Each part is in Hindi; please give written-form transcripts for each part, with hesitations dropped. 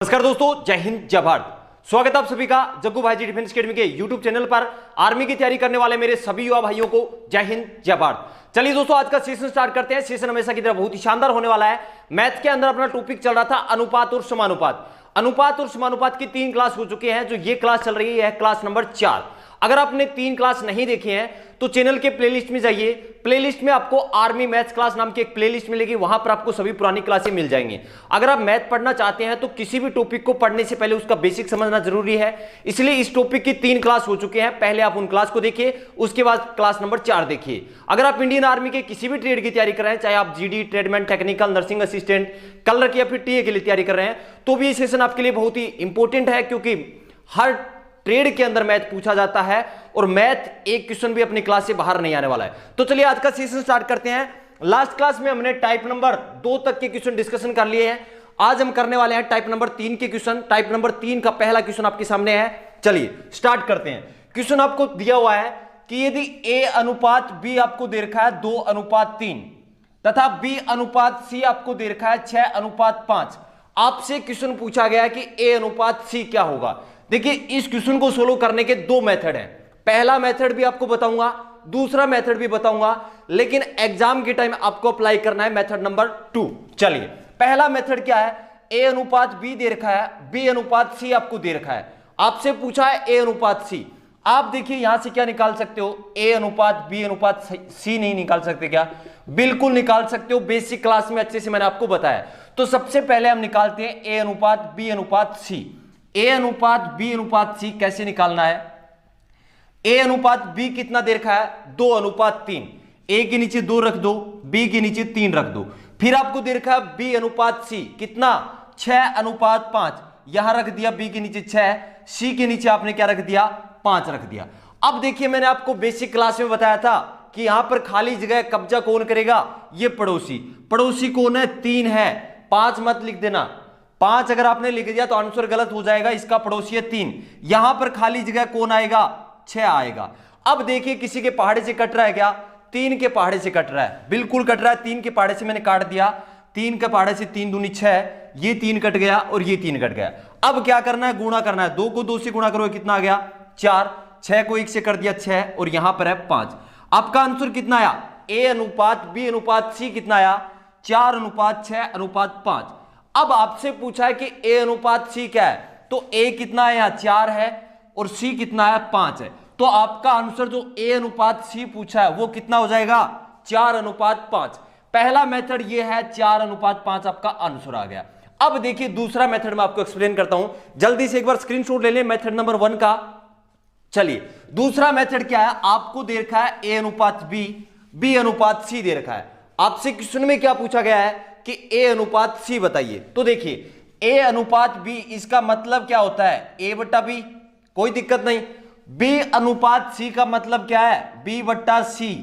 नमस्कार दोस्तों, जय हिंद जय भारत। स्वागत है आप सभी का जग्गू भाई जी डिफेंस अकेडमी के यूट्यूब चैनल पर। आर्मी की तैयारी करने वाले मेरे सभी युवा भाइयों को जय हिंद जय भारत। चलिए दोस्तों, आज का सेशन स्टार्ट करते हैं। सेशन हमेशा की तरह बहुत ही शानदार होने वाला है। मैथ के अंदर अपना टॉपिक चल रहा था अनुपात और समानुपात। अनुपात और समानुपात की 3 क्लास हो चुके हैं। जो ये क्लास चल रही है क्लास नंबर 4। अगर आपने 3 क्लास नहीं देखे हैं तो चैनल के प्लेलिस्ट में जाइए। प्लेलिस्ट में आपको आर्मी मैथ्स क्लास नाम की एक प्लेलिस्ट मिलेगी, वहां पर आपको सभी पुरानी क्लासें मिल जाएंगी। अगर आप मैथ पढ़ना चाहते हैं तो किसी भी टॉपिक को पढ़ने से पहले उसका बेसिक समझना जरूरी है। इसलिए इस टॉपिक की 3 क्लास हो चुके हैं। पहले आप उन क्लास को देखिए, उसके बाद क्लास नंबर 4 देखिए। अगर आप इंडियन आर्मी के किसी भी ट्रेड की तैयारी कर रहे हैं, चाहे आप GD, tradesman, technical, nursing assistant, colour या फिर टीए के लिए तैयारी कर रहे हैं, तो भी ये सेशन आपके लिए बहुत ही इंपॉर्टेंट है, क्योंकि हर ट्रेड के अंदर मैथ पूछा जाता है और मैथ एक क्वेश्चन भी अपनी क्लास से बाहर नहीं आने वाला है। तो चलिए आज का सेशन स्टार्ट करते हैं। लास्ट क्लास में हमने टाइप नंबर 2 तक के क्वेश्चन डिस्कशन कर लिए हैं। आज हम करने वाले हैं टाइप नंबर 3 के क्वेश्चन। टाइप नंबर 3 का पहला क्वेश्चन आपके सामने है। चलिए स्टार्ट करते हैं। क्वेश्चन आपको दिया हुआ है कि यदि a अनुपात b आपको दे रखा है 2:3 तथा b अनुपात c आपको दे रखा है 6:5, आपसे क्वेश्चन पूछा गया है कि a अनुपात c क्या होगा। देखिए, इस क्वेश्चन को सोल्व करने के 2 मेथड हैं। पहला मेथड भी आपको बताऊंगा, दूसरा मेथड भी बताऊंगा, लेकिन एग्जाम के टाइम आपको अप्लाई करना है मेथड नंबर 2। चलिए, पहला मेथड क्या है? a अनुपात b दे रखा है, b अनुपात c आपको दे रखा है। आपसे पूछा है a अनुपात c। आप देखिए यहां से क्या निकाल सकते हो? a अनुपात b अनुपात c नहीं निकाल सकते क्या? बिल्कुल निकाल सकते हो। बेसिक क्लास में अच्छे से मैंने आपको बताया। तो सबसे पहले हम निकालते हैं a अनुपात b अनुपात c। a अनुपात b अनुपात c कैसे निकालना है? a अनुपात b कितना दे रखा है? 2:3। a के नीचे 2 रख दो, b के नीचे 3 रख दो। फिर आपको दे रखा है b अनुपात c कितना? 6:5। यहां रख दिया b के नीचे 6, c के नीचे आपने क्या रख दिया? 5 रख दिया। अब देखिए, मैंने आपको बेसिक क्लास में बताया था कि यहां पर खाली जगह कब्जा कौन करेगा? ये पड़ोसी। पड़ोसी कौन है? 3 है। 5 मत लिख देना। 5 अगर आपने लिख दिया तो आंसर गलत हो जाएगा। इसका पड़ोसी है 3। यहां पर खाली जगह कौन आएगा? 6 आएगा। अब देखिए, किसी के पहाड़े से कट रहा है क्या? 3 के पहाड़े से कट रहा है। बिल्कुल कट रहा है। 3 के पहाड़े से मैंने काट दिया। 3 के पहाड़े से 3 दूनी 6, ये 3 कट गया और ये 3 कट गया। अब क्या करना है? गुणा करना है। 2 को 2 से गुणा करो, कितना आ गया? 4। 6 को 1 से कर दिया 6, और यहां पर है 5। आपका आंसर कितना आया? a अनुपात b अनुपात c कितना आया? 4:6:5। अब आपसे पूछा है कि a अनुपात c क्या है, तो a कितना है? यहाँ 4 है और c कितना है? 5 है। तो आपका आंसर जो a अनुपात c पूछा है वो कितना हो जाएगा? 4:5। पहला मेथड ये है, 4:5 आपका आंसर आ गया। अब देखिए, दूसरा मेथड मैं आपको एक्सप्लेन करता हूं। जल्दी से एक बार स्क्रीनशॉट ले लें मेथड नंबर 1 का। चलिए, दूसरा मेथड क्या है? आपको दे रखा है a अनुपात b, b अनुपात c दे रखा है। आपसे क्वेश्चन में क्या पूछा गया है कि a अनुपात c बताइए। तो देखिए, a अनुपात b, इसका मतलब क्या होता है? a/b, कोई दिक्कत नहीं। b अनुपात c का मतलब क्या है? b/c।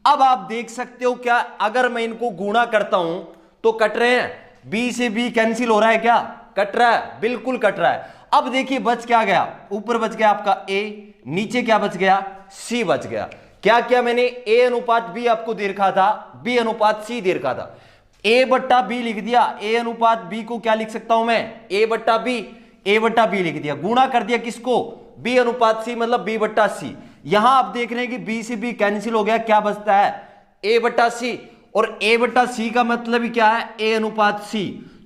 अब आप देख सकते हो क्या, अगर मैं इनको गुणा करता हूं तो कट रहे हैं। b से b कैंसिल हो रहा है क्या? कट रहा है, बिल्कुल कट रहा है। अब देखिए, बच क्या गया? ऊपर बच गया आपका a, नीचे क्या बच गया? c बच गया। क्या किया मैंने? a अनुपात b आपको दे रखा था, b अनुपात c दे रखा था, a/b लिख दिया। a अनुपात b को क्या लिख सकता हूं मैं? a/b लिख दिया। गुणा कर दिया किसको? b अनुपात c, मतलब b/c। यहां आप देख रहे हैं कि b से b कैंसिल हो गया। क्या बचता है? a/c, और a/c का मतलब ही क्या है? a अनुपात c।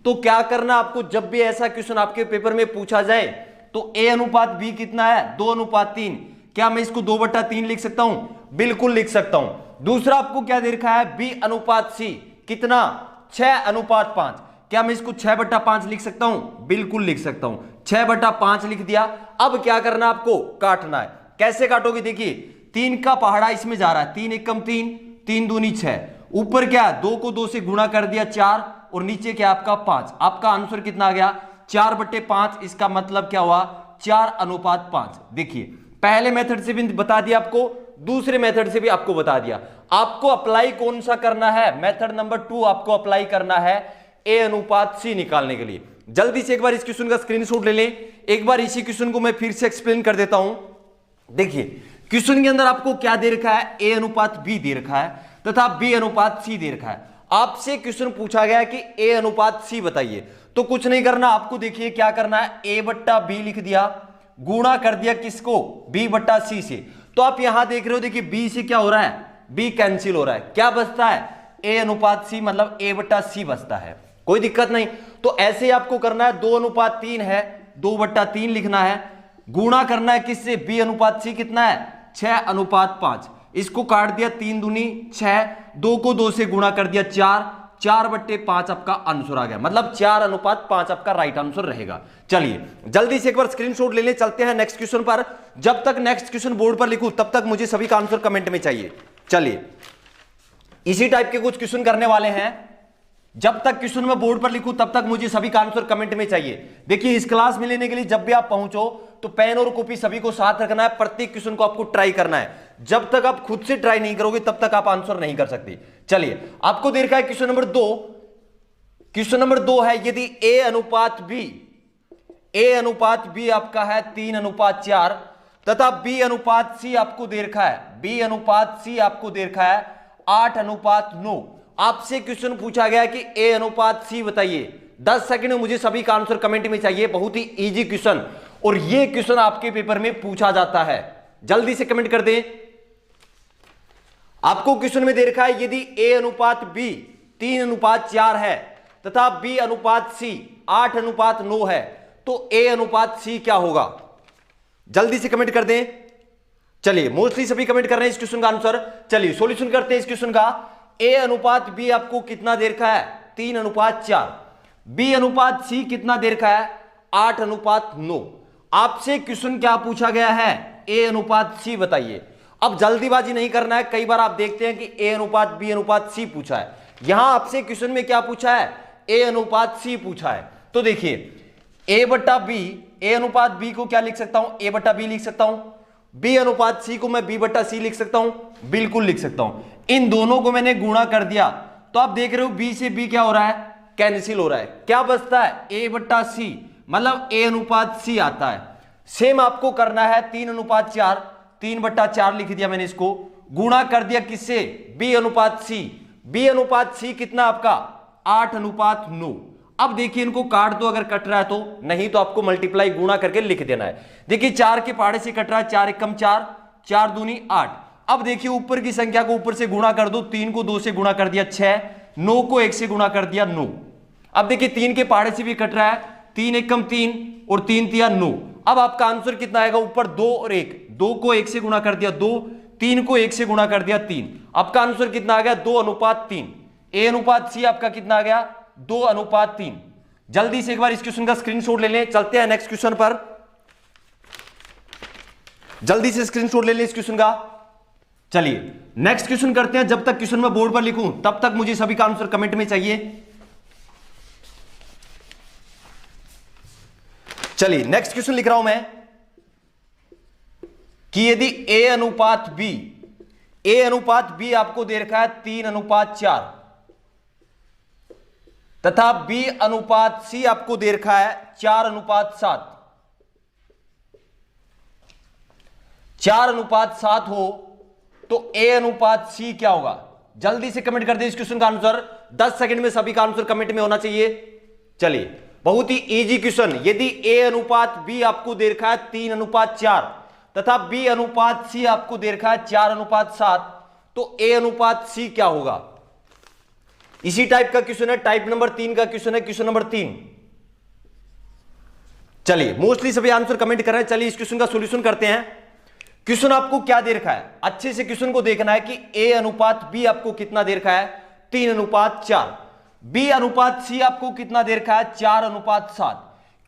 तो क्या करना आपको, जब भी ऐसा क्वेश्चन आपके पेपर में पूछा जाए तो a अनुपात b कितना है? 2:3। क्या मैं इसको 2/3 लिख सकता हूं? बिल्कुल लिख सकता हूं। दूसरा आपको क्या दे रखा है? b अनुपात c कितना? 6:5। क्या मैं इसको 6/5 लिख सकता हूं? बिल्कुल लिख सकता हूं। 6/5 लिख दिया। अब क्या करना आपको? काटना है। कैसे काटोगे? देखिए, 3 का पहाड़ा इसमें जा रहा है। 3 एकम 3, 3 दूनी 6। ऊपर क्या? 2 को 2 से गुणा कर दिया 4, और नीचे क्या आपका 5। आपका आंसर कितना आ गया? 4/5। इसका मतलब क्या हुआ? 4:5। देखिए, पहले मेथड से भी बता दिया आपको, दूसरे मेथड से भी आपको बता दिया। आपको अप्लाई कौन सा करना है? मेथड नंबर 2 आपको अप्लाई करना है a अनुपात c निकालने के लिए। जल्दी से एक बार इस क्वेश्चन का स्क्रीनशॉट ले लें। एक बार इसी क्वेश्चन को मैं फिर से एक्सप्लेन कर देता हूं। देखिए, क्वेश्चन के अंदर आपको क्या दे रखा है? a अनुपात b दे रखा है तथा b अनुपात c दे रखा है। आपसे क्वेश्चन पूछा गया कि ए अनुपात सी बताइए, तो कुछ नहीं करना आपको, देखिए क्या करना है, ए बट्टा बी लिख दिया, गुणा कर दिया किसको, बी बट्टा सी से। तो आप यहां देख रहे हो, देखिए बी से क्या हो रहा है, बी कैंसिल हो रहा है, क्या बचता है, ए अनुपात सी, मतलब ए बट्टा सी बचता है, कोई दिक्कत नहीं। तो ऐसे ही आपको करना है, 2:3 है, 2/3 लिखना है, गुणा करना है किससे, बी अनुपात सी कितना है, 6:5, इसको काट दिया, 3 दूनी 6, 2 को 2 से गुणा कर दिया 4, 4/5 आपका आंसर आ गया, मतलब 4:5 आपका राइट आंसर रहेगा। चलिए जल्दी से एक बार स्क्रीनशॉट ले लें, चलते हैं नेक्स्ट क्वेश्चन पर। जब तक नेक्स्ट क्वेश्चन बोर्ड पर लिखूं तब तक मुझे सभी का आंसर कमेंट में चाहिए। चलिए इसी टाइप के कुछ क्वेश्चन करने वाले हैं, जब तक क्वेश्चन मैं बोर्ड पर लिखूं तब तक मुझे सभी का आंसर कमेंट में चाहिए। देखिए इस क्लास में लेने के लिए जब भी आप पहुंचो तो पेन और कॉपी सभी को साथ रखना है, प्रत्येक क्वेश्चन को आपको ट्राई करना है। जब तक आप खुद से ट्राई नहीं करोगे तब तक आप आंसर नहीं कर सकते। चलिए आपको दे रखा है क्वेश्चन नंबर 2, क्वेश्चन नंबर 2 है, यदि ए अनुपात बी आपका है 3:4 तथा बी अनुपात सी आपको दे रखा है, बी अनुपात सी आपको दे रखा है 8:9। आपसे क्वेश्चन पूछा गया कि ए अनुपात सी बताइए। 10 सेकंड में मुझे सभी का आंसर कमेंट में चाहिए, बहुत ही इजी क्वेश्चन, और ये क्वेश्चन आपके पेपर में पूछा जाता है। जल्दी से कमेंट कर दें। आपको क्वेश्चन में दे रखा है, यदि ए अनुपात बी 3:4 है तथा बी अनुपात सी 8:9 है तो ए अनुपात सी क्या होगा। जल्दी से कमेंट कर दें। चलिए मोस्टली सभी कमेंट कर रहे हैं इस क्वेश्चन का आंसर। चलिए सॉल्यूशन करते हैं इस क्वेश्चन का। ए अनुपात बी आपको कितना दे रखा है, 3:4, बी अनुपात सी कितना दे रखा है, 8:9। आपसे क्वेश्चन क्या पूछा गया है, ए अनुपात सी बताइए। अब जल्दीबाजी नहीं करना है, कई बार आप देखते हैं कि ए अनुपात बी अनुपात सी पूछा है, यहां आपसे क्वेश्चन में क्या पूछा है, ए अनुपात सी पूछा है। तो देखिए ए बट्टा बी, ए अनुपात बी को क्या लिख सकता हूं, ए बट्टा बी लिख सकता हूं, बी अनुपात सी को मैं बी बट्टा सी लिख सकता हूं, बिल्कुल लिख सकता हूं। इन दोनों को मैंने गुणा कर दिया तो आप देख रहे हो बी से बी क्या हो रहा है, कैंसिल हो रहा है, क्या बचता है, ए बट्टा सी, मतलब ए अनुपात सी आता है। सेम आपको करना है 3:4, 3/4 लिख दिया मैंने, इसको गुणा कर दिया किससे, बी अनुपात सी, बी अनुपात सी कितना आपका 8:9। अब देखिए इनको काट दो, अगर कट रहा है तो, नहीं तो आपको मल्टीप्लाई गुणा करके लिख देना है। देखिए 4 के पहाड़े से कट रहा है, 4 एकम 4, 4 दूनी 8। अब देखिए ऊपर की संख्या को ऊपर से गुणा कर दो, 3 को 2 से गुणा कर दिया 6, 9 को 1 से गुणा कर दिया 9। अब देखिए 3 के पहाड़े से भी कट रहा है, 3 एकम 3 और 3 तिया 9। अब आपका आंसर कितना आएगा, ऊपर 2 और 1, 2 को 1 से गुणा कर दिया 2, 3 को 1 से गुणा कर दिया 3। आपका आंसर कितना आ गया, 2:3। ए अनुपात सी आपका कितना आ गया, 2:3। जल्दी से एक बार इस क्वेश्चन का स्क्रीनशॉट ले लें, चलते हैं नेक्स्ट क्वेश्चन पर। जल्दी से स्क्रीनशॉट ले लें इस क्वेश्चन का। चलिए नेक्स्ट क्वेश्चन करते हैं। जब तक क्वेश्चन मैं बोर्ड पर लिखूं तब तक मुझे सभी का आंसर कमेंट में चाहिए। चलिए नेक्स्ट क्वेश्चन लिख रहा हूं मैं कि यदि ए अनुपात बी आपको दे रखा है 3:4 तथा बी अनुपात सी आपको दे रखा है 4:7, 4:7 हो तो ए अनुपात सी क्या होगा। जल्दी से कमेंट कर दे इस क्वेश्चन का आंसर, 10 सेकंड में सभी का आंसर कमेंट में होना चाहिए। चलिए बहुत ही इजी क्वेश्चन, यदि ए अनुपात बी आपको दे रखा है 3:4 तथा बी अनुपात सी आपको दे रखा है 4:7 तो ए अनुपात सी क्या होगा। इसी टाइप का क्वेश्चन है, टाइप नंबर 3 का क्वेश्चन है, क्वेश्चन नंबर 3। चलिए मोस्टली सभी आंसर कमेंट कर रहे हैं। चलिए इस क्वेश्चन का सॉल्यूशन करते हैं। क्वेश्चन आपको क्या दे रखा है, अच्छे से क्वेश्चन को देखना है कि ए अनुपात बी आपको कितना दे रखा है, 3:4, बी अनुपात सी आपको कितना दे रखा है, 4:7।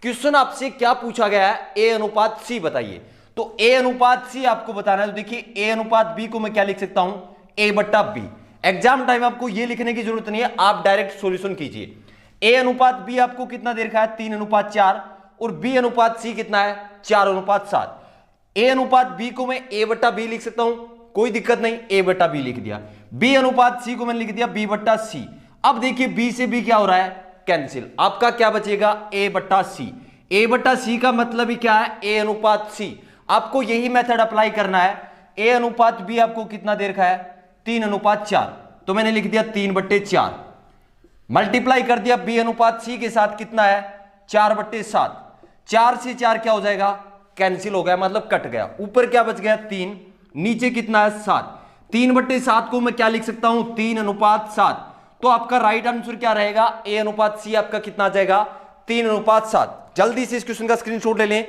क्वेश्चन आपसे क्या पूछा गया है, ए अनुपात सी बताइए। तो ए अनुपात सी आपको बताना है, तो देखिए ए अनुपात बी को मैं क्या लिख सकता हूं, ए बट्टा बी। एग्जाम टाइम आपको ये लिखने की जरूरत नहीं है, आप डायरेक्ट सॉल्यूशन कीजिए। ए अनुपात बी आपको कितना दे रखा है, 3:4 और बी अनुपात सी कितना है, 4:7। ए अनुपात बी को मैं ए बट्टा बी लिख सकता हूं, कोई दिक्कत नहीं, ए बट्टा बी लिख दिया। बी अनुपात सी को मैंने लिख दिया बी बट्टा सी। अब देखिए बी से बी क्या हो रहा है, कैंसिल। आपका क्या बचेगा, ए बट्टा सी। ए बट्टा सी का मतलब ही क्या है, ए अनुपात सी। आपको यही मेथड अप्लाई करना है। ए अनुपात बी आपको कितना दे रखा है, 3:4, तो मैंने लिख दिया 3/4। मल्टीप्लाई कर दिया बी अनुपात सी के साथ, कितना है 4/7। 4 से 4 क्या हो जाएगा, कैंसिल हो गया, मतलब कट गया। ऊपर क्या बच गया 3, नीचे कितना है 7। 3/7 को मैं क्या लिख सकता हूं 3:7। तो आपका राइट आंसर क्या रहेगा, ए अनुपात सी आपका कितना आ जाएगा 3:7। जल्दी से इस क्वेश्चन का स्क्रीनशॉट ले लें,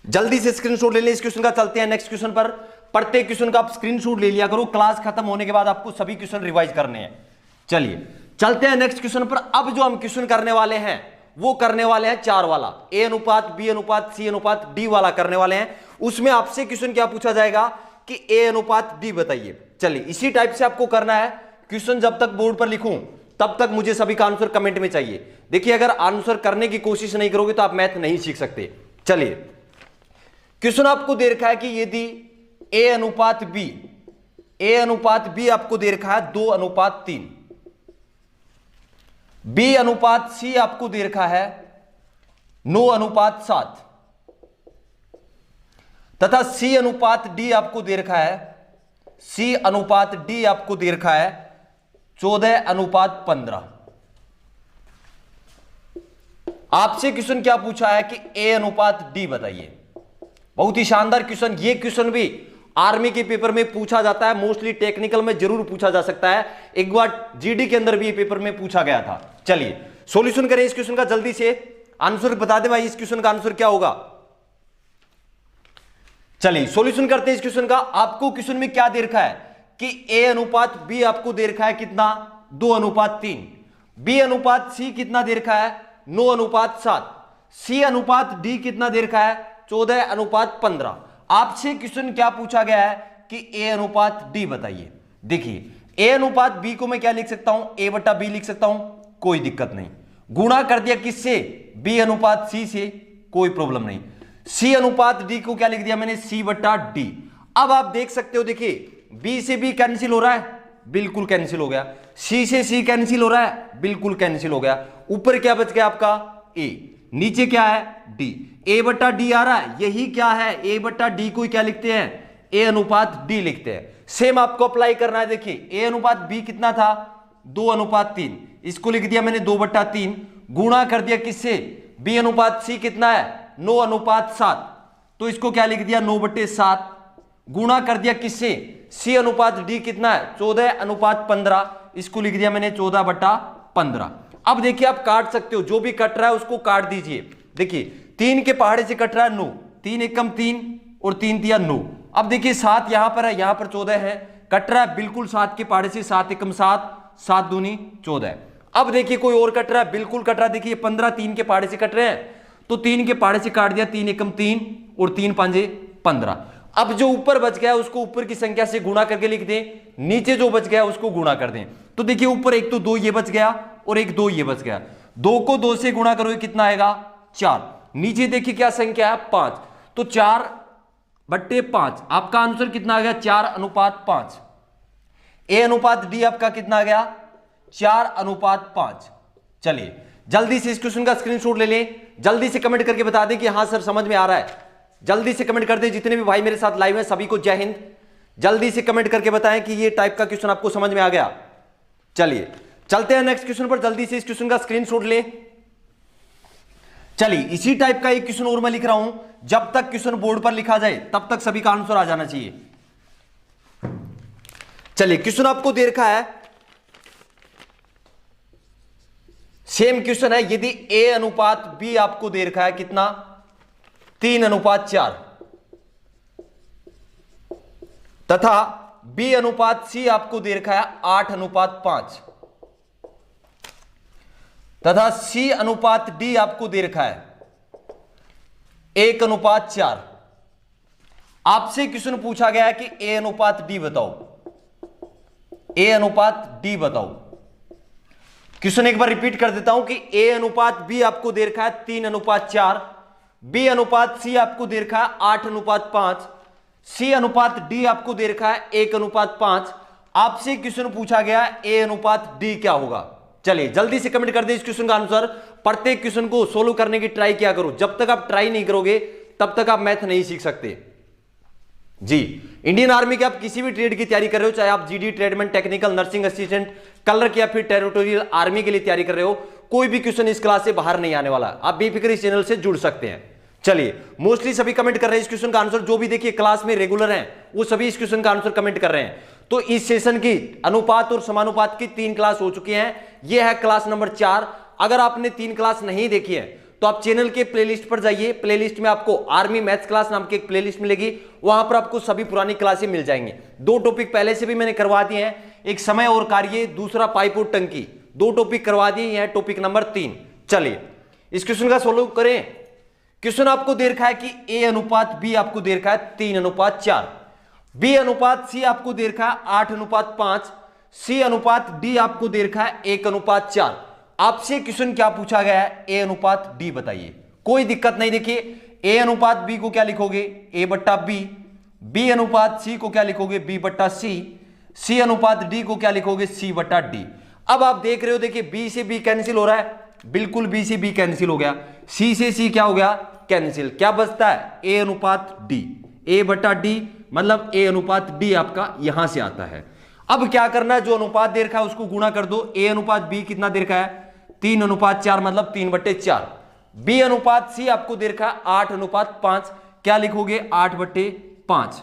जल्दी से स्क्रीनशॉट ले लें इस क्वेश्चन का। चलते हैं नेक्स्ट क्वेश्चन पर। प्रत्येक क्वेश्चन का आप स्क्रीनशॉट ले लिया करो, क्लास खत्म होने के बाद आपको सभी क्वेश्चन रिवाइज करने हैं। चलिए चलते हैं नेक्स्ट क्वेश्चन पर। अब जो हम क्वेश्चन करने वाले हैं वो करने वाले हैं 4 वाला, ए अनुपात बी अनुपात सी अनुपात डी वाला करने वाले हैं। उसमें आपसे क्वेश्चन क्या पूछा जाएगा कि ए अनुपात डी बताइए। चलिए इसी टाइप से आपको करना है क्वेश्चन। जब तक बोर्ड पर लिखूं तब तक मुझे सभी का आंसर कमेंट में चाहिए। देखिए अगर आंसर करने की कोशिश नहीं करोगे तो आप मैथ नहीं सीख सकते। चलिए क्वेश्चन आपको दे रखा है कि यदि ए अनुपात बी आपको दे रखा है 2:3, बी अनुपात सी आपको दे रखा है 9:7 तथा सी अनुपात डी आपको दे रखा है 14:15। आपसे क्वेश्चन क्या पूछा है कि ए अनुपात डी बताइए। बहुत ही शानदार क्वेश्चन। ये क्वेश्चन भी आर्मी के पेपर में पूछा जाता है, मोस्टली टेक्निकल में जरूर पूछा जा सकता है। एक बार जीडी के अंदर भी पेपर में पूछा गया था। चलिए सॉल्यूशन करें इस क्वेश्चन का, जल्दी से आंसर बता दे भाई इस क्वेश्चन का आंसर क्या होगा। चलिए सॉल्यूशन करते हैं इस क्वेश्चन का। आपको क्वेश्चन में क्या दे रखा है कि ए अनुपात बी आपको दे रखा है कितना 2:3, बी अनुपात सी कितना दे रखा है 9:7, सी अनुपात डी कितना दे रखा है 14:15। आपसे क्वेश्चन क्या पूछा गया है कि ए अनुपात डी बताइए। देखिए ए अनुपात बी को मैं क्या लिख सकता हूं, ए बटा बी लिख सकता हूं, कोई दिक्कत नहीं। गुणा कर दिया किससे, बी अनुपात सी से, कोई प्रॉब्लम नहीं। सी अनुपात डी को क्या लिख दिया मैंने, सी बटा डी। अब आप देख सकते हो, देखिए बी से बी कैंसिल हो रहा है, बिल्कुल कैंसिल हो गया। सी से सी कैंसिल हो रहा है, बिल्कुल कैंसिल हो गया। ऊपर क्या बच गया आपका ए, नीचे क्या है डी। ए बटा डी आ रहा है, यही क्या है ए बटा डी को क्या लिखते हैं, ए अनुपात डी लिखते हैं। सेम आपको अप्लाई करना है। देखिए ए अनुपात बी कितना था 2:3, इसको लिख दिया मैंने 2/3। गुणा कर दिया किससे, बी अनुपात सी कितना है 9:7, तो इसको क्या लिख दिया 9/7। गुणा कर दिया किससे, सी अनुपात डी कितना है 14:15, इसको लिख दिया मैंने 14/15। अब देखिए आप काट सकते हो, जो भी कट रहा है उसको काट दीजिए। देखिए 3 के पहाड़े से कट रहा है 9, 3 एकम 3 और 3 तिया 9। अब देखिए 7 यहां पर है, यहां पर 14 है, कट रहा है बिल्कुल 7 के पहाड़े से, 7 एकम 7, 7 दूनी 14। अब देखिए कोई और कट रहा है, बिल्कुल कट रहा है, देखिए 15 3 के पहाड़े से कट रहे हैं, तो 3 के पहाड़े से काट दिया, 3 एकम 3 और 3 5 15। अब जो ऊपर बच गया उसको ऊपर की संख्या से गुणा करके लिख दें, नीचे जो बच गया उसको गुणा कर दें। तो देखिए ऊपर एक तो 2 ये बच गया और एक 2 ये बच गया, 2 को 2 से गुणा करोगे कितना आएगा 4। नीचे देखिए क्या संख्या है 5, तो 4/5 आपका आंसर कितना आ गया 4:5। ए अनुपात डी आपका कितना आ गया 4:5। चलिए जल्दी से इस क्वेश्चन का स्क्रीनशॉट ले लें, जल्दी से कमेंट करके बता दें कि हां सर समझ में आ रहा है। जल्दी से कमेंट कर दें, जितने भी भाई मेरे साथ लाइव हैं सभी को जय हिंद। जल्दी से कमेंट करके बताएं कि ये टाइप का क्वेश्चन आपको समझ में आ गया। चलिए चलते हैं नेक्स्ट क्वेश्चन पर, जल्दी से इस क्वेश्चन का स्क्रीनशॉट लें। चलिए इसी टाइप का एक क्वेश्चन और मैं लिख रहा हूं, जब तक क्वेश्चन बोर्ड पर लिखा जाए तब तक सभी का आंसर आ जाना चाहिए। चलिए क्वेश्चन आपको दे रखा है, सेम क्वेश्चन है। यदि ए अनुपात बी आपको दे रखा है कितना 3:4 तथा बी अनुपात सी आपको दे रखा है 8:5 तथा सी अनुपात डी आपको दे रखा है 1:4। आपसे क्वेश्चन पूछा गया है कि ए अनुपात डी बताओ, ए अनुपात डी बताओ। क्वेश्चन एक बार रिपीट कर देता हूं कि ए अनुपात बी आपको दे रखा है 3:4, बी अनुपात सी आपको दे रखा है 8:5, सी अनुपात डी आपको दे रखा है 1:5। आपसे क्वेश्चन पूछा गया ए अनुपात डी क्या होगा। चलिए जल्दी से कमेंट कर दे इस क्वेश्चन का आंसर। प्रत्येक क्वेश्चन को सोल्व करने की ट्राई किया करो, जब तक आप ट्राई नहीं करोगे तब तक आप मैथ नहीं सीख सकते। जी, इंडियन आर्मी के आप किसी भी ट्रेड की तैयारी कर रहे हो, चाहे आप GD, tradesman, technical, nursing assistant, clerk या फिर टेरिटोरियल आर्मी के लिए तैयारी कर रहे हो, कोई भी क्वेश्चन इस क्लास से बाहर नहीं आने वाला। आप बेफिक्र इस चैनल से जुड़ सकते हैं। चलिए, मोस्टली सभी कमेंट कर रहे हैं इस क्वेश्चन का आंसर, जो भी देखिए क्लास में रेगुलर हैं वो सभी इस क्वेश्चन का आंसर कमेंट कर रहे हैं। तो इस सेशन की अनुपात और समानुपात की 3 क्लास हो चुकी हैं। यह है क्लास नंबर 4। अगर आपने 3 क्लास नहीं देखी है तो आप चैनल के प्लेलिस्ट पर जाइए। प्लेलिस्ट में आपको आर्मी मैथ्स क्लास नाम की एक प्लेलिस्ट मिलेगी, वहां पर आपको सभी पुरानी क्लासें मिल जाएंगी। 2 टॉपिक पहले से भी मैंने करवा दिए हैं, एक समय और कार्य, दूसरा पाइप और टंकी, 2 टॉपिक करवा दिए हैं, टॉपिक नंबर 3। चलिए इस क्वेश्चन का सोल्व करें। क्वेश्चन आपको दे रखा है कि ए अनुपात बी आपको दे रखा है 3:4, बी अनुपात सी आपको दे रखा है 8:5, सी अनुपात डी आपको दे रखा है 1:4। आपसे क्वेश्चन क्या पूछा गया है, ए अनुपात डी बताइए। कोई दिक्कत नहीं, देखिए ए अनुपात बी को क्या लिखोगे, ए बट्टा बी, बी अनुपात सी को क्या लिखोगे, बी बट्टा सी, सी अनुपात डी को क्या लिखोगे, सी बट्टा डी। अब आप देख रहे हो, देखिए बी से बी कैंसिल हो रहा है, बिल्कुल बी से बी कैंसिल हो गया, सी से सी क्या हो गया, कैंसिल। क्या बचता है, ए अनुपात डी, ए बट्टा डी, मतलब ए अनुपात डी आपका यहां से आता है। अब क्या करना है, जो अनुपात दे रखा है उसको गुणा कर दो। ए अनुपात बी कितना दे रखा है, 3:4, मतलब 3/4। बी अनुपात सी आपको दे रखा है 8:5, क्या लिखोगे, 8/5।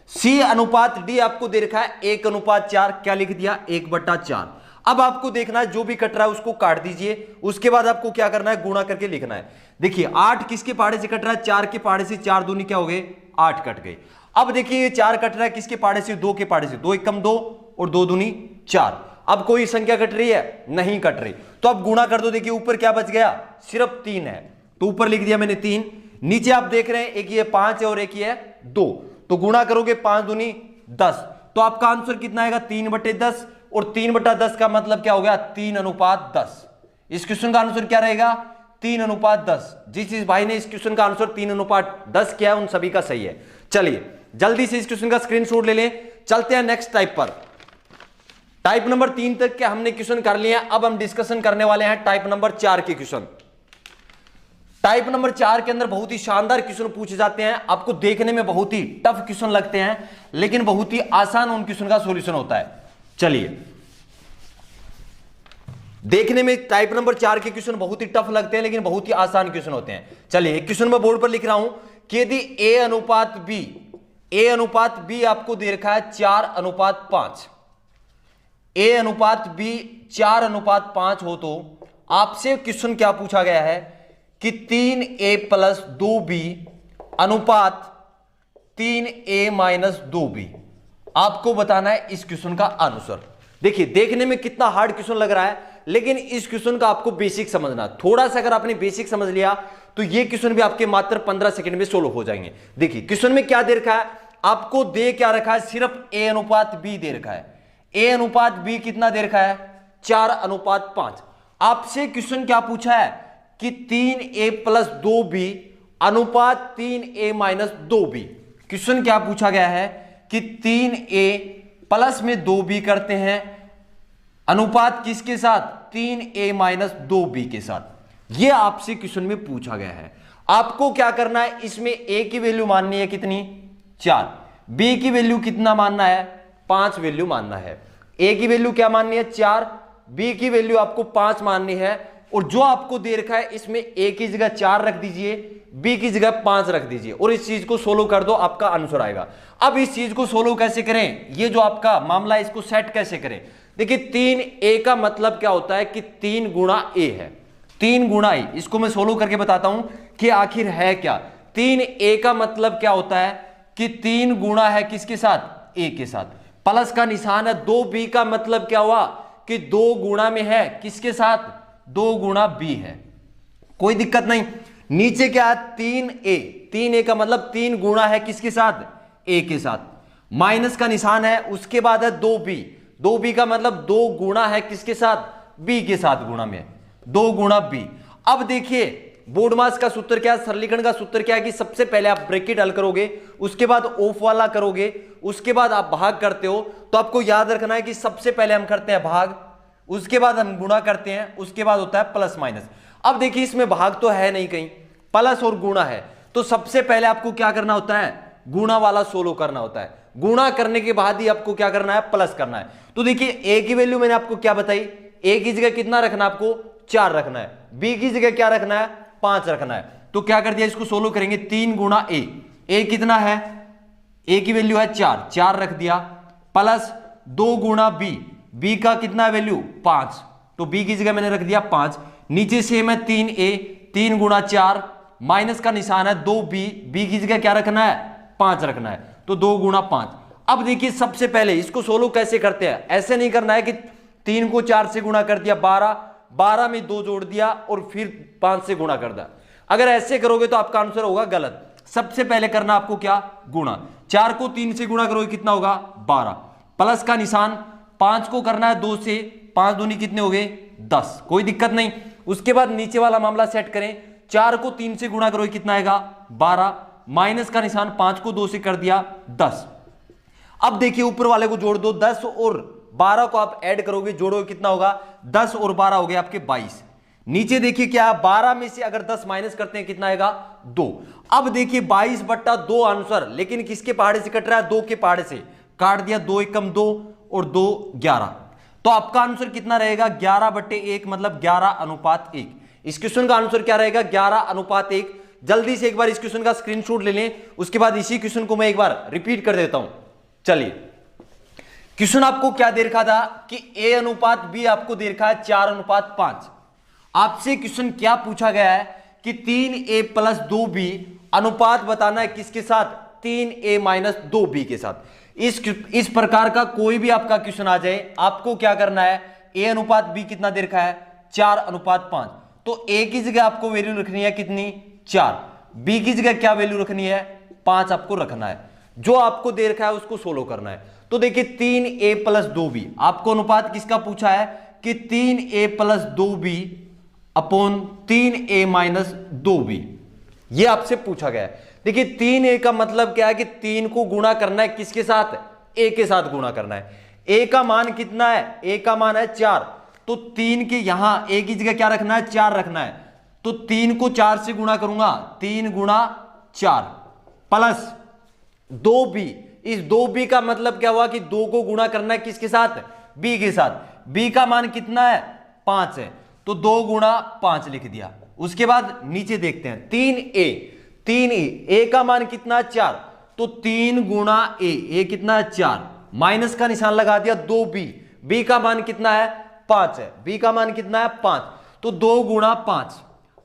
सी अनुपात डी आपको दे रखा है 1:4, क्या लिख दिया, 1/4। अब आपको देखना है जो भी कट रहा है उसको काट दीजिए, उसके बाद आपको क्या करना है, गुणा करके लिखना है। देखिए 8 किसके पहाड़े से कट रहा है, 4 के पहाड़े से, 4 दूनी क्या हो गए, 8 कट गए। अब देखिए ये 4 कट रहा है किसके पहाड़े से, 2 के पहाड़े से, 2 एकम 2 और 2 दूनी 4। अब कोई संख्या कट रही है, नहीं कट रही, तो अब गुणा कर दो। देखिए ऊपर क्या बच गया, सिर्फ 3 है, तो ऊपर लिख दिया मैंने 3। नीचे आप देख रहे हैं एक ये 5 है और एक ये 2, तो गुणा करोगे 5 दूनी 10, तो आपका आंसर कितना आएगा, 3/10। और 3/10 का मतलब क्या हो गया, 3:10। इस क्वेश्चन का आंसर क्या रहेगा, 3:10। जिस भाई ने इस क्वेश्चन का आंसर 3:10 किया है उन सभी का सही है। चलिए जल्दी से इस क्वेश्चन का स्क्रीनशॉट ले लें, चलते हैं नेक्स्ट टाइप पर। टाइप नंबर 3 तक के हमने क्वेश्चन कर लिए हैं, अब हम डिस्कशन करने वाले हैं टाइप नंबर 4 के क्वेश्चन। टाइप नंबर 4 के अंदर बहुत ही शानदार क्वेश्चन पूछे जाते हैं, आपको देखने में बहुत ही टफ क्वेश्चन लगते हैं, लेकिन बहुत ही आसान उन क्वेश्चन का सॉल्यूशन होता है। चलिए, देखने में टाइप नंबर 4 के क्वेश्चन बहुत ही टफ लगते हैं, लेकिन बहुत ही आसान क्वेश्चन होते हैं। चलिए एक क्वेश्चन मैं बोर्ड पर लिख रहा हूं कि यदि ए अनुपात बी आपको दे रखा है 4:5, ए अनुपात बी 4:5 हो, तो आपसे क्वेश्चन क्या पूछा गया है कि 3a + 2b अनुपात 3a - 2b आपको बताना है इस क्वेश्चन का आंसर। देखिए देखने में कितना हार्ड क्वेश्चन लग रहा है, लेकिन इस क्वेश्चन का आपको बेसिक समझना, थोड़ा सा अगर आपने बेसिक समझ लिया तो ये क्वेश्चन भी आपके मात्र 15 सेकंड में सोल्व हो जाएंगे। देखिए क्वेश्चन में क्या दे रखा है, आपको दे क्या रखा है, सिर्फ ए अनुपात बी दे रखा है। ए अनुपात बी कितना दे रखा है, 4:5। आपसे क्वेश्चन क्या पूछा है कि 3a + 2b अनुपात 3a - 2b। क्वेश्चन क्या पूछा गया है कि 3a प्लस में 2b करते हैं, अनुपात किसके साथ, 3a - 2b के साथ। यह आपसे क्वेश्चन में पूछा गया है। आपको क्या करना है, इसमें a की वैल्यू माननी है कितनी, 4, b की वैल्यू कितना मानना है, 5 वैल्यू मानना है। a की वैल्यू क्या माननी है, 4, b की वैल्यू आपको 5 माननी है, और जो आपको दे रखा है इसमें a की जगह 4 रख दीजिए, b की जगह 5 रख दीजिए, और इस चीज को सोल्व कर दो, आपका आंसर आएगा। अब इस चीज को सोल्व कैसे करें, ये जो आपका मामला है इसको सेट कैसे करें। देखिए 3a का मतलब क्या होता है कि 3 गुणा a है, 3 गुणा a। इसको मैं सोल्व करके बताता हूं कि आखिर है क्या। 3a का मतलब क्या होता है कि 3 गुणा है किसके साथ, a के साथ, प्लस का निशान है। 2b का मतलब क्या हुआ कि 2 गुणा में है किसके साथ, 2 गुणा b है, कोई दिक्कत नहीं। नीचे क्या है, 3a का मतलब 3 गुणा है किसके साथ, a के साथ, माइनस का निशान है, उसके बाद है 2b का मतलब 2 गुणा है किसके साथ, b के साथ, गुणा में 2 गुणा b। अब देखिए बोर्ड मास का सूत्र क्या है, सरलीकरण का सूत्र क्या है कि सबसे पहले आप ब्रैकेट हल करोगे, उसके बाद ऑफ वाला करोगे, उसके बाद आप भाग करते हो। तो आपको याद रखना है कि सबसे पहले हम करते हैं भाग, उसके बाद हम गुणा करते हैं, उसके बाद होता है प्लस माइनस। अब देखिए इसमें भाग तो है नहीं कहीं, प्लस और गुणा है, तो सबसे पहले आपको क्या करना होता है, गुणा वाला सोल्व करना होता है। गुणा करने के बाद ही आपको क्या करना है, प्लस करना है। तो देखिए ए की वैल्यू मैंने आपको क्या बताई, ए की जगह कितना रखना है आपको, 4 रखना है। बी की जगह क्या रखना है, 5 रखना है। तो क्या कर दिया, इसको सोल्व करेंगे 3 गुणा ए कितना है, ए की वैल्यू है 4 रख दिया, प्लस 2 गुणा बी का कितना वैल्यू 5, तो बी की जगह मैंने रख दिया 5। नीचे से मैं 3 गुणा 4 माइनस का निशान है 2b की जगह क्या रखना है, 5 रखना है, तो 2 गुणा 5। अब देखिए सबसे पहले इसको सोल्व कैसे करते हैं, ऐसे नहीं करना है कि 3 को 4 से गुणा कर दिया 12 में 2 जोड़ दिया और फिर 5 से गुणा कर दिया। अगर ऐसे करोगे तो आपका आंसर होगा गलत। सबसे पहले करना आपको क्या, गुणा। 4 को 3 से गुणा करोगे कितना होगा 12, प्लस का निशान 5 को करना है 2 से, 5 दूनी कितने हो गए 10, कोई दिक्कत नहीं। उसके बाद नीचे वाला मामला सेट करें, 4 को 3 से गुणा करोगे कितना आएगा 12, माइनस का निशान 5 को 2 से कर दिया 10। अब देखिए ऊपर वाले को जोड़ दो, 10 और 12 को आप ऐड करोगे जोड़ोगे कितना होगा 10 और 12 हो गए आपके 22। नीचे देखिए क्या 12 में से अगर 10 माइनस करते हैं कितना आएगा 2। अब देखिए 22/2 आंसर, लेकिन किसके पहाड़े से कट रहा है, 2 के पहाड़े से काट दिया, 2 एकम 2 और 2 11। तो आपका आंसर कितना रहेगा 11/1, मतलब 11:1। इस क्वेश्चन का आंसर क्या रहेगा 11:1। जल्दी से एक बार इस क्वेश्चन का स्क्रीनशॉट ले लें, उसके बाद इसी क्वेश्चन को मैं एक बार रिपीट कर देता हूं। चलिए क्वेश्चन आपको क्या दे रखा था कि a अनुपात b आपको दे रखा है 4:5। आपसे क्वेश्चन क्या पूछा गया है कि 3a + 2b अनुपात बताना है किसके साथ, 3a - 2b के साथ। इस प्रकार का कोई भी आपका क्वेश्चन आ जाए, आपको क्या करना है, a अनुपात b कितना दे रखा है 4:5, तो a की जगह आपको वैल्यू रखनी है कितनी 4, b की जगह क्या वैल्यू रखनी है 5 आपको रखना है। जो आपको दे रखा है उसको सोल्व करना है। तो देखिए 3a + 2b, आपको अनुपात किसका पूछा है कि 3a + 2b upon 3a - 2b, ये आपसे पूछा गया है। देखिए 3a का मतलब क्या है कि 3 को गुणा करना है किसके साथ, a के साथ गुणा करना है। a का मान कितना है, a का मान है 4, तो 3 के यहां a की जगह क्या रखना है 4 रखना है, तो 3 को 4 से गुणा करूंगा 3 गुणा 4 प्लस 2b। इस 2b का मतलब क्या हुआ कि 2 को गुणा करना है किसके साथ, b के साथ। b का मान कितना है 5 है, तो 2 गुणा 5 लिख दिया। उसके बाद नीचे देखते हैं 3a a का मान कितना 4, तो 3 गुणा a कितना है 4, माइनस का निशान लगा दिया 2b का मान कितना है 5 है, b का मान कितना है 5, तो 2 गुणा 5।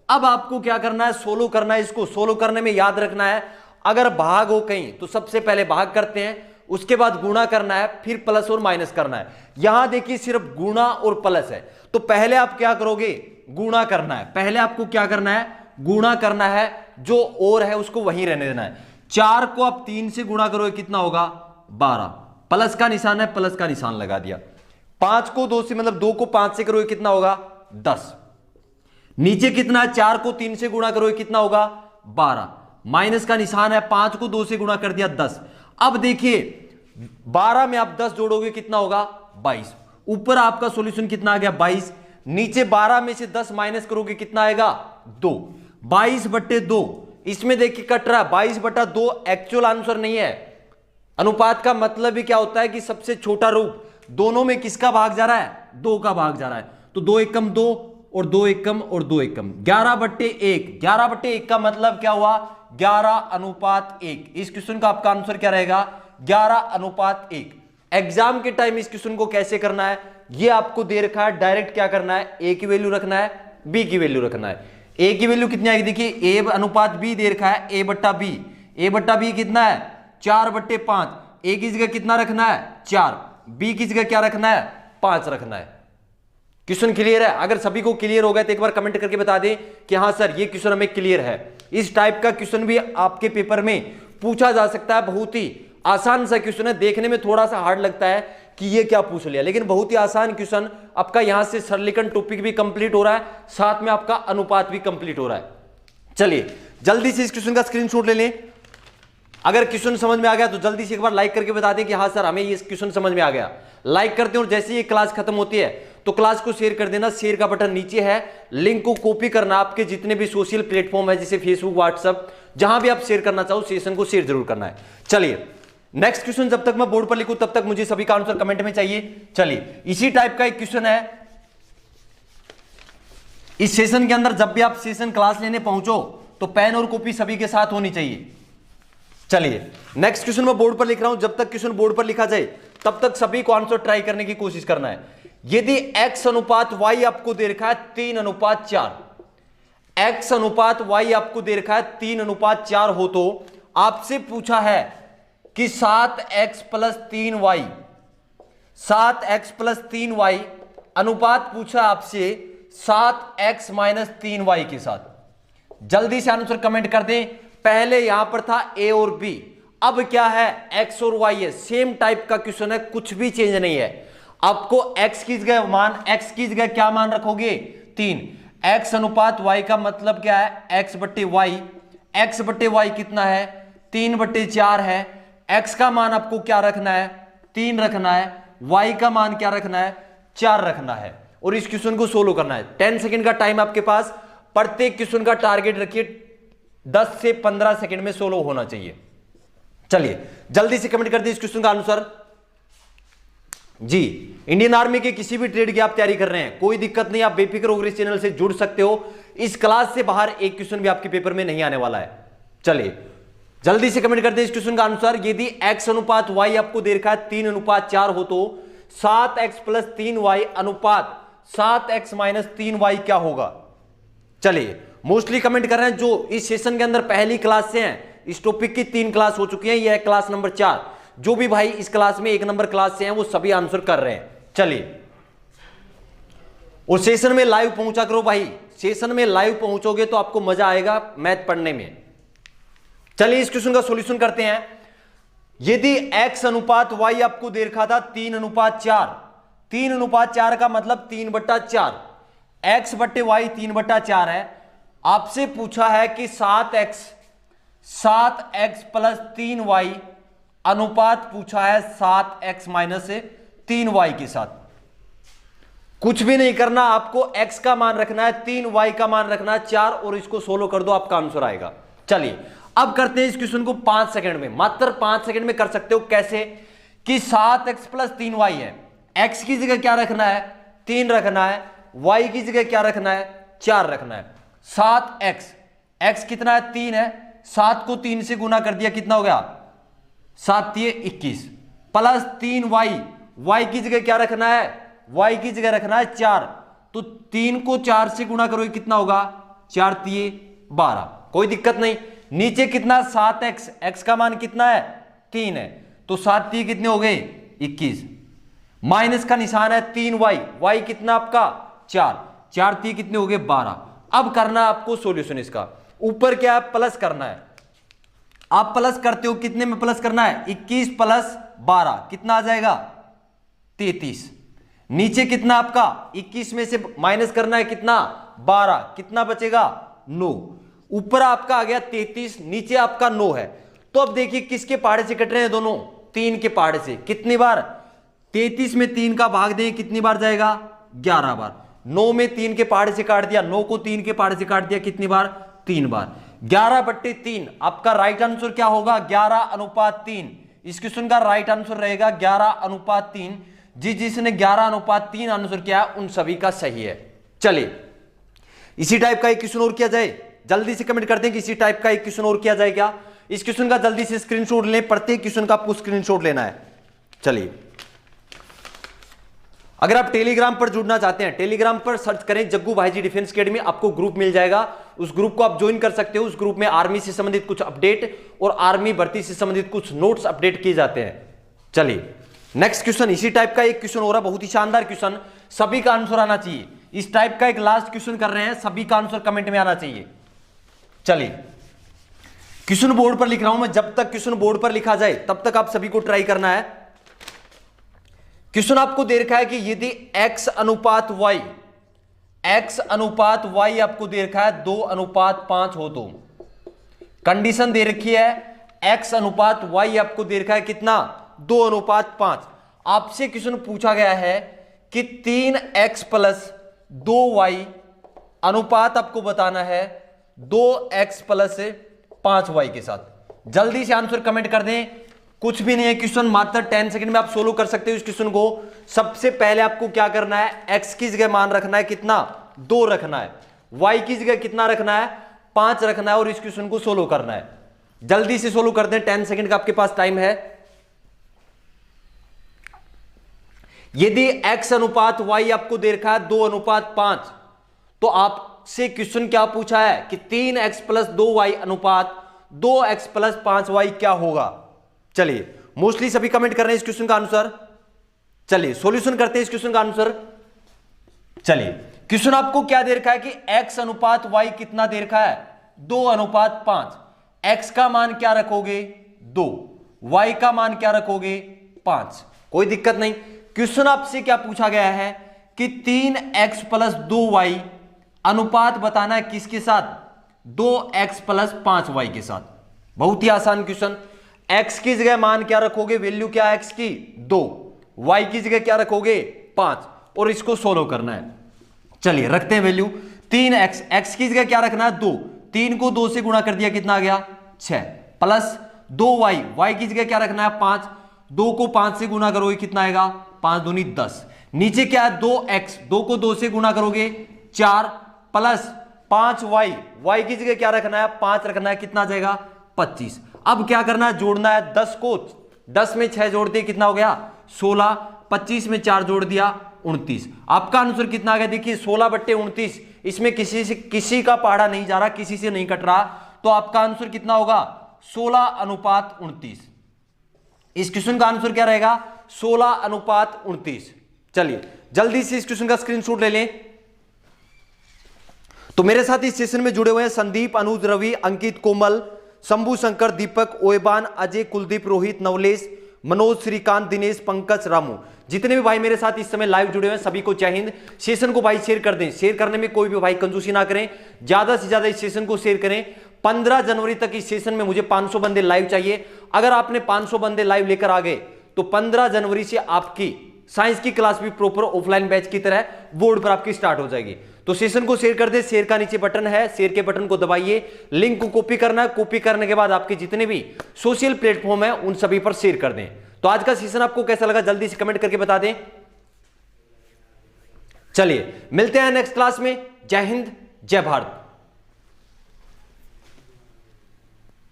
अब आपको क्या करना है, सोल्व करना है। इसको सोल्व करने में याद रखना है, अगर भाग हो कहीं तो सबसे पहले भाग करते हैं, उसके बाद गुणा करना है, फिर प्लस और माइनस करना है। यहां देखिए सिर्फ गुणा और प्लस है, तो पहले आप क्या करोगे, गुणा करना है। पहले आपको क्या करना है, गुणा करना है, जो और है उसको वहीं रहने देना है। 4 को आप 3 से गुणा करोगे कितना होगा 12, प्लस का निशान है, प्लस का निशान लगा दिया। 5 को 2 से मतलब 2 को 5 से करोगे कितना होगा 10। नीचे कितना है, 4 को 3 से गुणा करोगे कितना होगा 12, माइनस का निशान है, 5 को 2 से गुणा कर दिया 10। अब देखिए 12 में आप 10 जोड़ोगे कितना होगा 22। ऊपर आपका सॉल्यूशन कितना आ गया 22, नीचे 12 में से 10 माइनस करोगे कितना आएगा 2, 22/2। इसमें देखिए कट रहा है 22/2, एक्चुअल आंसर नहीं है। अनुपात का मतलब ही क्या होता है कि सबसे छोटा रूप, दोनों में किसका भाग जा रहा है 2 का भाग जा रहा है, तो 2 एकम 2 और 2 एकम और 2 एकम 11/1। 11/1 का मतलब क्या हुआ 11:1। इस क्वेश्चन का आपका आंसर क्या रहेगा 11:1। एग्जाम के टाइम इस क्वेश्चन को कैसे करना है, ये आपको दे रखा है, डायरेक्ट क्या करना है, a की वैल्यू रखना है, b की वैल्यू रखना है। a की वैल्यू कितनी आएगी, देखिए a/b दे रखा है, a/b कितना है 4/5, a की जगह कितना रखना है 4, b की जगह क्या रखना है 5 रखना है। क्वेश्चन क्लियर है? अगर सभी को क्लियर हो गया तो एक बार कमेंट करके बता दें कि हाँ सर ये क्वेश्चन हमें क्लियर है। इस टाइप का क्वेश्चन भी आपके पेपर में पूछा जा सकता है। बहुत ही आसान सा क्वेश्चन है, देखने में थोड़ा सा हार्ड लगता है कि ये क्या पूछ लिया, लेकिन बहुत ही आसान क्वेश्चन। आपका यहां से सरलीकरण टॉपिक भी कंप्लीट हो रहा है, साथ में आपका अनुपात भी कंप्लीट हो रहा है। चलिए जल्दी से इस क्वेश्चन का स्क्रीनशॉट ले लें। अगर क्वेश्चन समझ में आ गया तो जल्दी से एक बार लाइक करके बता दें कि हाँ सर हमें ये क्वेश्चन समझ में आ गया। लाइक करते हैं और जैसे ही क्लास खत्म होती है तो क्लास को शेयर कर देना, शेयर का बटन नीचे है, लिंक को कॉपी करना, आपके जितने भी सोशल प्लेटफॉर्म है जैसे फेसबुक, व्हाट्सएप, जहां भी आप शेयर करना चाहो सेशन को शेयर जरूर करना है। चलिए नेक्स्ट क्वेश्चन, जब तक मैं बोर्ड पर लिखूं तब तक मुझे सभी का आंसर कमेंट में चाहिए। चलिए इसी टाइप का एक क्वेश्चन है, इस सेशन के अंदर जब भी आप सेशन क्लास लेने पहुंचो तो पेन और कॉपी सभी के साथ होनी चाहिए। चलिए नेक्स्ट क्वेश्चन मैं बोर्ड पर लिख रहा हूं, जब तक क्वेश्चन बोर्ड पर लिखा जाए तब तक सभी को आंसर ट्राई करने की कोशिश करना है। यदि x अनुपात y आपको दे रखा है 3:4, x अनुपात y आपको दे रखा है 3:4 हो तो आपसे पूछा है कि 7x + 3y, 7x + 3y अनुपात पूछा आपसे 7x - 3y के साथ। जल्दी से आंसर कमेंट कर दें। पहले यहां पर था a और b, अब क्या है x और y है, सेम टाइप का क्वेश्चन है, कुछ भी चेंज नहीं है। आपको x की जगह मान, x की जगह क्या मान रखोगे 3, x अनुपात y का मतलब क्या है x/y, x/y कितना है 3/4 है, x का मान आपको क्या रखना है 3 रखना है, y का मान क्या रखना है 4 रखना है और इस क्वेश्चन को सोल्व करना है। 10 सेकंड का टाइम आपके पास, प्रत्येक क्वेश्चन का टारगेट रखिए 10 से 15 सेकंड में सोल्व होना चाहिए। चलिए जल्दी से कमेंट कर दीजिए इस क्वेश्चन का आंसर। जी, इंडियन आर्मी के किसी भी ट्रेड की आप तैयारी कर रहे हैं, कोई दिक्कत नहीं, आप बेफिक्र होकर इस चैनल से जुड़ सकते हो। इस क्लास से बाहर एक क्वेश्चन भी आपके पेपर में नहीं आने वाला है। चलिए जल्दी से कमेंट कर दीजिए इस क्वेश्चन का आंसर। यदि x अनुपात y आपको दे रखा है 3:4 हो तो 7x + 3y अनुपात 7x - 3y क्या होगा। चलिए मोस्टली कमेंट कर रहे हैं जो इस सेशन के अंदर पहली क्लास से हैं, इस टॉपिक की 3 क्लास हो चुकी है, यह है क्लास नंबर 4। जो भी भाई इस क्लास में 1 नंबर क्लास से हैं वो सभी आंसर कर रहे हैं। चलिए और सेशन में लाइव पहुंचा करो भाई, सेशन में लाइव पहुंचोगे तो आपको मजा आएगा मैथ पढ़ने में। चलिए इस क्वेश्चन का सॉल्यूशन करते हैं। यदि x अनुपात y आपको दे रखा था 3:4, 3:4 का मतलब 3/4, x/y 3/4 है। आपसे पूछा है कि 7x + 3y अनुपात पूछा है 7x - 3y के साथ। कुछ भी नहीं करना, आपको x का मान रखना है 3y का मान रखना है 4 और इसको सोल्व कर दो, आपका आंसर आएगा। चलिए अब करते हैं इस क्वेश्चन को 5 सेकंड में, मात्र 5 सेकंड में कर सकते हो। कैसे कि 7x + 3y है, x की जगह क्या रखना है 3 रखना है, y की जगह क्या रखना है 4 रखना है। 7x, x कितना है 3 है, 7 को 3 से गुना कर दिया कितना हो गया 7 × 21 प्लस 3y, y की जगह क्या रखना है y की जगह रखना है 4, तो 3 को 4 से गुना करोगे कितना होगा 4 × 12। कोई दिक्कत नहीं। नीचे कितना 7x, x का मान कितना है 3 है, तो 7 × कितने हो गए 21, माइनस का निशान है 3y, y कितना आपका 4, 4 × कितने हो गए 12। अब करना आपको सॉल्यूशन इसका, ऊपर क्या है प्लस करना है, आप प्लस करते हो कितने में प्लस करना है 21 + 12 कितना आ जाएगा 33। नीचे कितना आपका 21 में से माइनस करना है कितना 12, कितना बचेगा 9। ऊपर आपका आ गया 33, नीचे आपका 9 है। तो अब देखिए किसके पहाड़े से कट रहे हैं दोनों, 3 के पहाड़े से। कितनी बार 33 में 3 का भाग दें कितनी बार जाएगा 11 बार। 9 में 3 के पहाड़े से काट दिया, 9 को 3 के पहाड़े से काट दिया कितनी बार 3 बार। 11/3 आपका राइट आंसर क्या होगा 11:3। इस क्वेश्चन का राइट आंसर रहेगा 11:3। जिसने 11:3 आंसर किया उन सभी का सही है। चलिए इसी टाइप का एक क्वेश्चन और किया जाए, जल्दी से कमेंट करते हैं कि इसी टाइप का एक क्वेश्चन और किया जाए क्या। इस क्वेश्चन का जल्दी से स्क्रीनशॉट लें, प्रत्येक क्वेश्चन का आपको स्क्रीनशॉट लेना है। चलिए अगर आप टेलीग्राम पर जुड़ना चाहते हैं, टेलीग्राम पर सर्च करें जग्गू भाई जी डिफेंस अकेडमी, आपको ग्रुप मिल जाएगा, उस ग्रुप को आप ज्वाइन कर सकते हो। उस ग्रुप में आर्मी से संबंधित कुछ अपडेट और आर्मी भर्ती से संबंधित कुछ नोट्स अपडेट किए जाते हैं। चलिए नेक्स्ट क्वेश्चन, इसी टाइप का एक क्वेश्चन हो रहा है, बहुत ही शानदार क्वेश्चन, सभी का आंसर आना चाहिए। इस टाइप का एक लास्ट क्वेश्चन कर रहे हैं, सभी का आंसर कमेंट में आना चाहिए। चलिए क्वेश्चन बोर्ड पर लिख रहा हूं मैं, जब तक क्वेश्चन बोर्ड पर लिखा जाए तब तक आप सभी को ट्राई करना है। क्वेश्चन आपको दे रखा है कि यदि x अनुपात y आपको दे रखा है 2:5 हो तो, कंडीशन दे रखी है x अनुपात y आपको दे रखा है कितना 2:5। आपसे क्वेश्चन पूछा गया है कि 3x प्लस 2y अनुपात आपको बताना है 2x प्लस 5y के साथ। जल्दी से आंसर कमेंट कर दें। कुछ भी नहीं है क्वेश्चन, मात्र 10 सेकंड में आप सोल्व कर सकते हो इस क्वेश्चन को। सबसे पहले आपको क्या करना है, x की जगह मान रखना है कितना, 2 रखना है, y की जगह कितना रखना है, 5 रखना है और इस क्वेश्चन को सोल्व करना है। जल्दी से सोल्व कर दें, 10 सेकंड का आपके पास टाइम है। यदि x अनुपात y आपको दे रखा है 2:5, तो आपसे क्वेश्चन क्या पूछा है कि 3x प्लस 2y अनुपात 2x प्लस 5y क्या होगा। चलिए मोस्टली सभी कमेंट कर रहे हैं इस क्वेश्चन का आंसर। चलिए सॉल्यूशन करते हैं इस क्वेश्चन का आंसर। चलिए क्वेश्चन आपको क्या दे रखा है कि x अनुपात y कितना दे रखा है, 2:5। x का मान क्या रखोगे, 2, y का मान क्या रखोगे, 5। कोई दिक्कत नहीं। क्वेश्चन आपसे क्या पूछा गया है कि 3x प्लस 2y अनुपात बताना है किसके साथ, 2x प्लस 5y के साथ। बहुत ही आसान क्वेश्चन। x की जगह मान क्या रखोगे, वैल्यू क्या है x की, 2, y की जगह क्या रखोगे, 5 और इसको सोल्व करना है। चलिए रखते हैं वैल्यू। 3x, x की जगह क्या रखना है, 2, 3 को 2 से गुणा कर दिया कितना आ गया, 6, प्लस 2y, y की जगह क्या रखना है, 5, 2 को 5 से गुणा करोगे कितना आएगा, 5 दूनी 10। नीचे क्या है 2x, 2 को 2 से गुणा करोगे 4, प्लस 5y, y की जगह क्या रखना है, 5 रखना है, कितना आ जाएगा, 25। अब क्या करना है, जोड़ना है। 10 को 10 में 6 जोड़ दिए कितना हो गया, 16, 25 में 4 जोड़ दिया 29। आपका आंसर कितना आ गया, देखिए 16/29। इसमें किसी का पहाड़ा नहीं जा रहा, किसी से नहीं कट रहा, तो आपका आंसर कितना होगा, 16:29। इस क्वेश्चन का आंसर क्या रहेगा, 16:29। चलिए जल्दी से इस क्वेश्चन का स्क्रीनशॉट ले लें। तो मेरे साथ इस सेशन में जुड़े हुए हैं संदीप, अनुज, रवि, अंकित, कोमल, शंभू, शंकर, दीपक, ओएबान, अजय, कुलदीप, रोहित, नवलेश, मनोज, श्रीकांत, दिनेश, पंकज, रामू। जितने भी भाई मेरे साथ इस समय लाइव जुड़े हुए हैं सभी को जय हिंद। सेशन को भाई शेयर कर दें, शेयर करने में कोई भी भाई कंजूसी ना करें, ज्यादा से ज्यादा इस सेशन को शेयर करें। 15 जनवरी तक इस सेशन में मुझे 500 बंदे लाइव चाहिए। अगर आपने 500 बंदे लाइव लेकर आ गए तो 15 जनवरी से आपकी साइंस की क्लास भी प्रॉपर ऑफलाइन बैच की तरह बोर्ड पर आपकी स्टार्ट हो जाएगी। तो सेशन को शेयर कर दे। शेयर का नीचे बटन है, शेयर के बटन को दबाइए, लिंक को कॉपी करना है। कॉपी करने के बाद आपके जितने भी सोशल प्लेटफॉर्म है उन सभी पर शेयर कर दें। तो आज का सेशन आपको कैसा लगा जल्दी से कमेंट करके बता दें। चलिए मिलते हैं नेक्स्ट क्लास में। जय हिंद, जय भारत।